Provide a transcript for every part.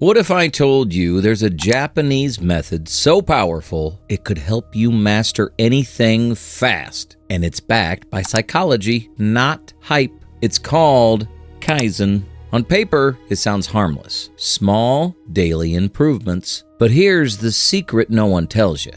What if I told you there's a Japanese method so powerful it could help you master anything fast, and it's backed by psychology, not hype? It's called Kaizen. On paper, it sounds harmless. Small, daily improvements. But here's the secret no one tells you.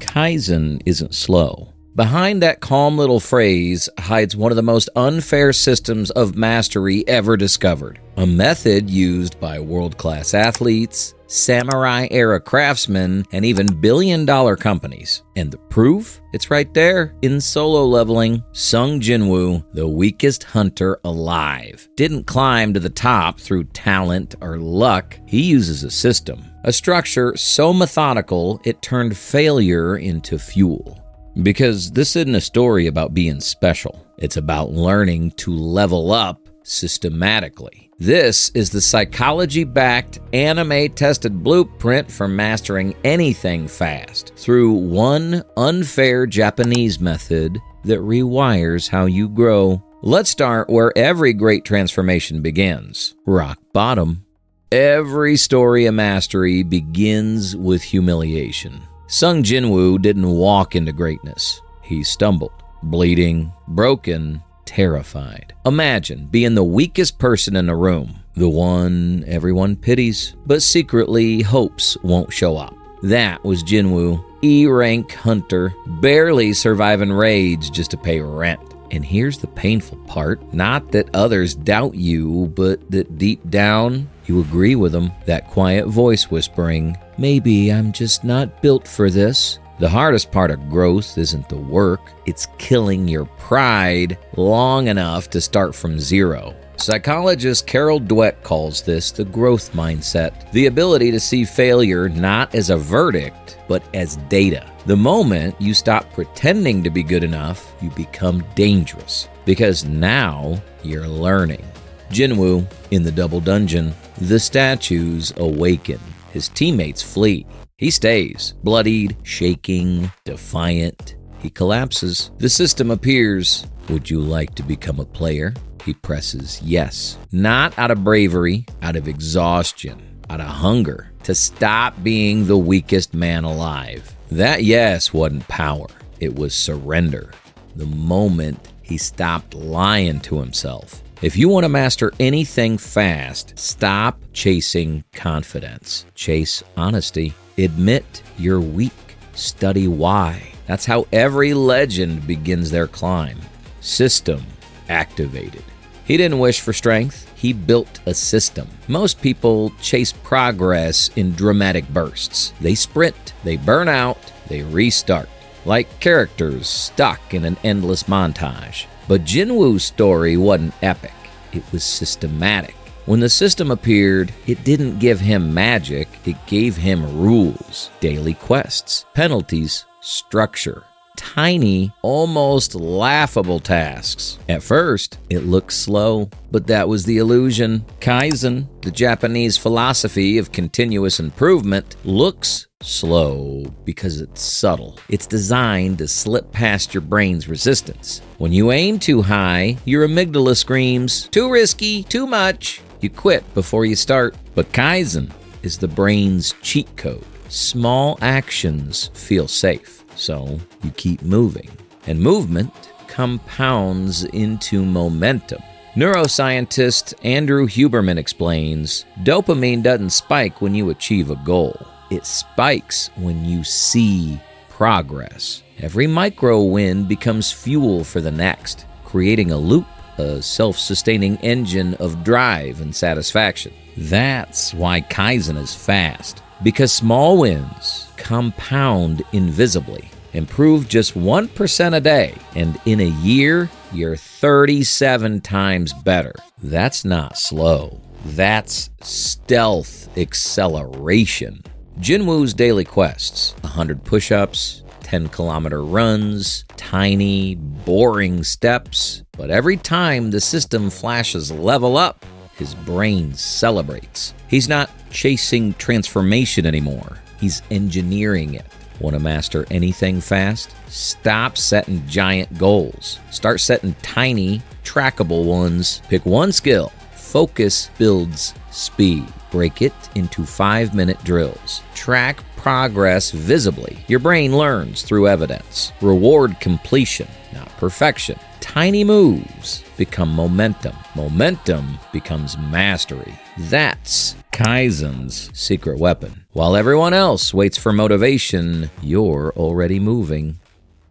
Kaizen isn't slow. Behind that calm little phrase hides one of the most unfair systems of mastery ever discovered. A method used by world-class athletes, samurai-era craftsmen, and even billion-dollar companies. And the proof? It's right there. In solo leveling, Sung Jinwoo, the weakest hunter alive, didn't climb to the top through talent or luck. He uses a system. A structure so methodical, it turned failure into fuel. Because this isn't a story about being special. It's about learning to level up systematically. This is the psychology-backed, anime-tested blueprint for mastering anything fast through one unfair Japanese method that rewires how you grow. Let's start where every great transformation begins. Rock bottom. Every story of mastery begins with humiliation. Sung Jinwoo didn't walk into greatness. He stumbled, bleeding, broken, terrified. Imagine being the weakest person in the room, the one everyone pities, but secretly hopes won't show up. That was Jinwoo, E-rank hunter, barely surviving raids just to pay rent. And here's the painful part. Not that others doubt you, but that deep down, you agree with them. That quiet voice whispering, maybe I'm just not built for this. The hardest part of growth isn't the work. It's killing your pride long enough to start from zero. Psychologist Carol Dweck calls this the growth mindset, the ability to see failure not as a verdict, but as data. The moment you stop pretending to be good enough, you become dangerous, because now you're learning. Jinwoo, in the double dungeon, the statues awaken. His teammates flee. He stays, bloodied, shaking, defiant. He collapses. The system appears. Would you like to become a player? He presses yes. Not out of bravery, out of exhaustion, out of hunger, to stop being the weakest man alive. That yes wasn't power. It was surrender. The moment he stopped lying to himself. If you want to master anything fast, stop chasing confidence. Chase honesty. Admit you're weak. Study why. That's how every legend begins their climb. System activated. He didn't wish for strength. He built a system. Most people chase progress in dramatic bursts. They sprint, they burn out, they restart, like characters stuck in an endless montage. But Jinwoo's story wasn't epic. It was systematic. When the system appeared, it didn't give him magic. It gave him rules, daily quests, penalties, structure. Tiny, almost laughable tasks. At first, it looked slow, but that was the illusion. Kaizen, the Japanese philosophy of continuous improvement, looks slow because it's subtle. It's designed to slip past your brain's resistance. When you aim too high, your amygdala screams, too risky, too much. You quit before you start. But Kaizen is the brain's cheat code. Small actions feel safe. So you keep moving, and movement compounds into momentum. Neuroscientist Andrew Huberman explains, dopamine doesn't spike when you achieve a goal. It spikes when you see progress. Every micro win becomes fuel for the next, creating a loop, a self-sustaining engine of drive and satisfaction. That's why Kaizen is fast, because small wins compound invisibly. Improve just 1% a day, and in a year, you're 37 times better. That's not slow. That's stealth acceleration. Jinwoo's daily quests, 100 push-ups, 10-kilometer runs, tiny, boring steps. But every time the system flashes level up, his brain celebrates. He's not chasing transformation anymore. He's engineering it. Want to master anything fast? Stop setting giant goals. Start setting tiny, trackable ones. Pick one skill. Focus builds speed. Break it into 5-minute drills. Track progress visibly. Your brain learns through evidence. Reward completion, not perfection. Tiny moves become momentum. Momentum becomes mastery. That's Kaizen's secret weapon. While everyone else waits for motivation, you're already moving.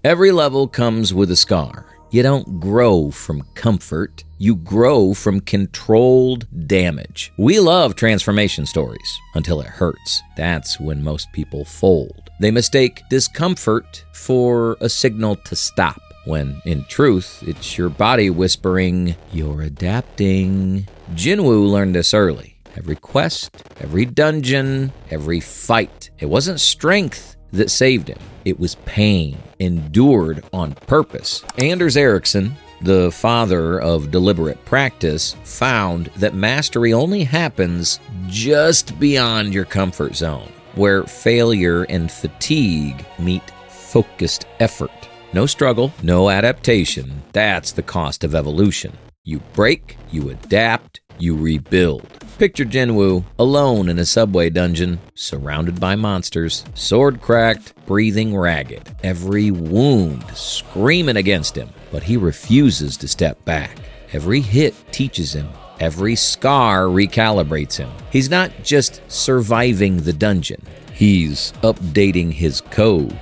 Every level comes with a scar. You don't grow from comfort. You grow from controlled damage. We love transformation stories until it hurts. That's when most people fold. They mistake discomfort for a signal to stop, when in truth, it's your body whispering, "You're adapting." Jinwoo learned this early. Every quest, every dungeon, every fight. It wasn't strength that saved him. It was pain, endured on purpose. Anders Ericsson, the father of deliberate practice, found that mastery only happens just beyond your comfort zone, where failure and fatigue meet focused effort. No struggle, no adaptation. That's the cost of evolution. You break, you adapt, you rebuild. Picture Jinwoo alone in a subway dungeon, surrounded by monsters, sword cracked, breathing ragged, every wound screaming against him, but he refuses to step back. Every hit teaches him. Every scar recalibrates him. He's not just surviving the dungeon. He's updating his code.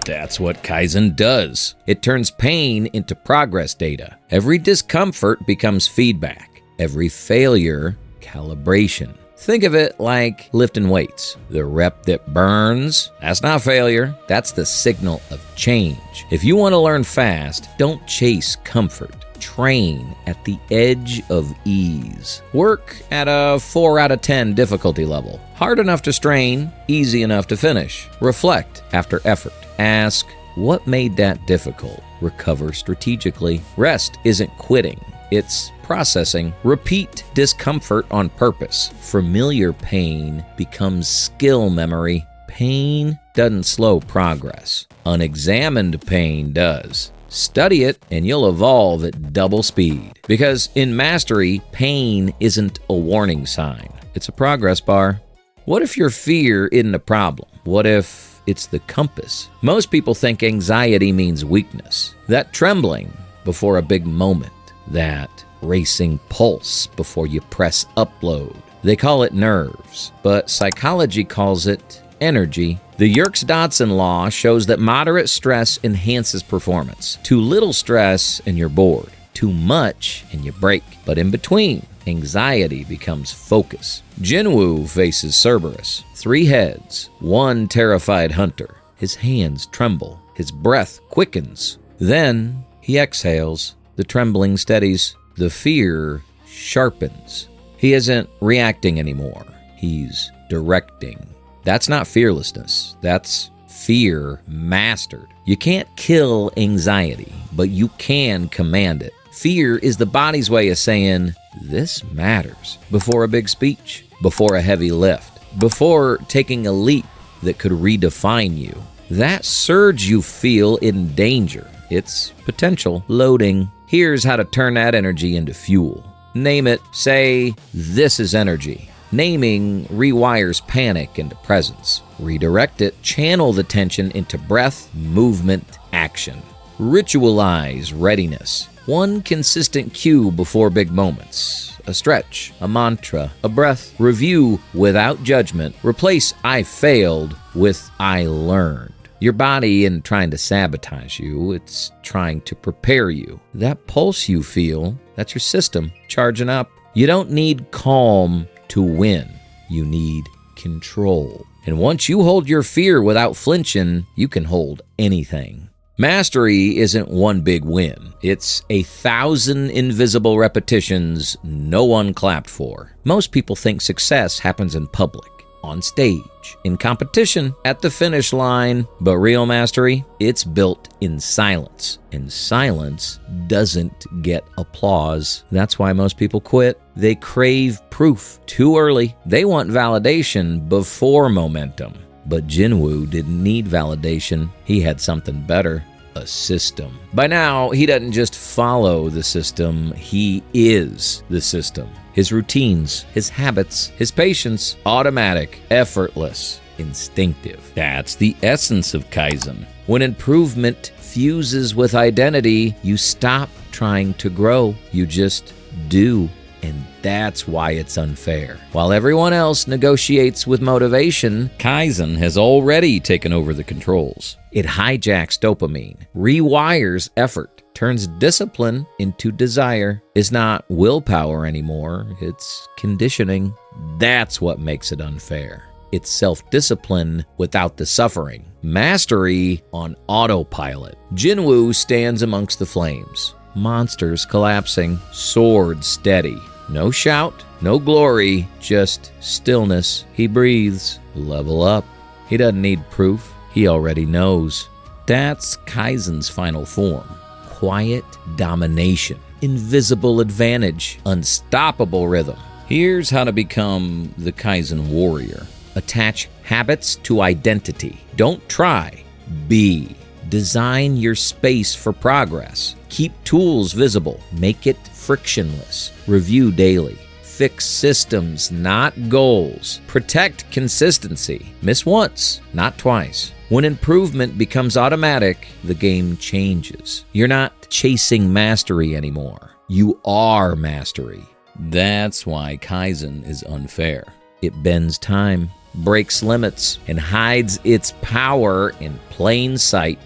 That's what Kaizen does. It turns pain into progress data. Every discomfort becomes feedback. Every failure, calibration. Think of it like lifting weights. The rep that burns, that's not failure. That's the signal of change. If you want to learn fast, don't chase comfort. Train at the edge of ease. Work at a 4 out of 10 difficulty level. Hard enough to strain, easy enough to finish. Reflect after effort. Ask, what made that difficult? Recover strategically. Rest isn't quitting. It's processing. Repeat discomfort on purpose. Familiar pain becomes skill memory. Pain doesn't slow progress. Unexamined pain does. Study it and you'll evolve at double speed. Because in mastery, pain isn't a warning sign. It's a progress bar. What if your fear isn't a problem? What if it's the compass? Most people think anxiety means weakness. That trembling before a big moment. That racing pulse before you press upload. They call it nerves, but psychology calls it energy. The Yerkes-Dodson law shows that moderate stress enhances performance. Too little stress and you're bored. Too much and you break. But in between, anxiety becomes focus. Jinwoo faces Cerberus. 3 heads, 1 terrified hunter. His hands tremble. His breath quickens. Then he exhales. The trembling steadies. The fear sharpens. He isn't reacting anymore. He's directing. That's not fearlessness. That's fear mastered. You can't kill anxiety, but you can command it. Fear is the body's way of saying, this matters. Before a big speech, before a heavy lift, before taking a leap that could redefine you. That surge you feel in danger. It's potential loading. Here's how to turn that energy into fuel. Name it. Say, this is energy. Naming rewires panic into presence. Redirect it. Channel the tension into breath, movement, action. Ritualize readiness. One consistent cue before big moments. A stretch, a mantra, a breath. Review without judgment. Replace I failed with I learned. Your body isn't trying to sabotage you, it's trying to prepare you. That pulse you feel, that's your system charging up. You don't need calm to win. You need control. And once you hold your fear without flinching, you can hold anything. Mastery isn't one big win. It's 1,000 invisible repetitions no one clapped for. Most people think success happens in public, on stage, in competition, at the finish line. But real mastery, it's built in silence. And silence doesn't get applause. That's why most people quit. They crave proof too early. They want validation before momentum. But Jinwoo didn't need validation. He had something better. A system. By now, he doesn't just follow the system, he is the system. his routines, his habits, his patience, automatic, effortless, instinctive. That's the essence of Kaizen. When improvement fuses with identity, you stop trying to grow. You just do. And that's why it's unfair. While everyone else negotiates with motivation, Kaizen has already taken over the controls. It hijacks dopamine, rewires effort, turns discipline into desire. It's not willpower anymore, it's conditioning. That's what makes it unfair. It's self-discipline without the suffering. Mastery on autopilot. Jinwoo stands amongst the flames. Monsters collapsing, sword steady. No shout, no glory, just stillness. He breathes. Level up. He doesn't need proof. He already knows. That's Kaizen's final form. Quiet domination. Invisible advantage. Unstoppable rhythm. Here's how to become the Kaizen warrior. Attach habits to identity. Don't try. Be. Design your space for progress. Keep tools visible. Make it frictionless. Review daily. Fix systems, not goals. Protect consistency. Miss once, not twice. When improvement becomes automatic, the game changes. You're not chasing mastery anymore. You are mastery. That's why Kaizen is unfair. It bends time, breaks limits, and hides its power in plain sight.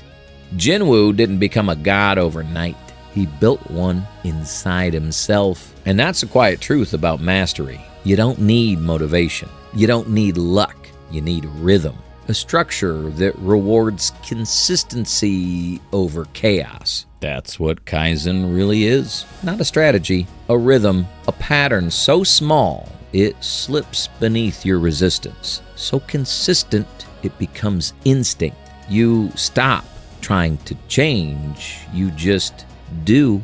Jinwoo didn't become a god overnight. He built one inside himself. And that's the quiet truth about mastery. You don't need motivation. You don't need luck. You need rhythm. A structure that rewards consistency over chaos. That's what Kaizen really is. Not a strategy, a rhythm, a pattern so small it slips beneath your resistance. So consistent it becomes instinct. You stop trying to change, you just do.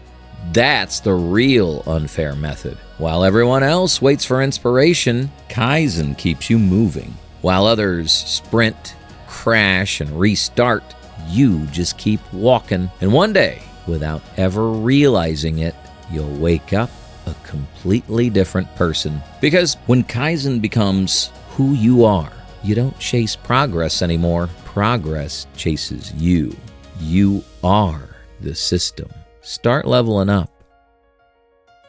That's the real unfair method. While everyone else waits for inspiration, Kaizen keeps you moving. While others sprint, crash, and restart, you just keep walking. And one day, without ever realizing it, you'll wake up a completely different person. Because when Kaizen becomes who you are, you don't chase progress anymore. Progress chases you. You are the system. Start leveling up.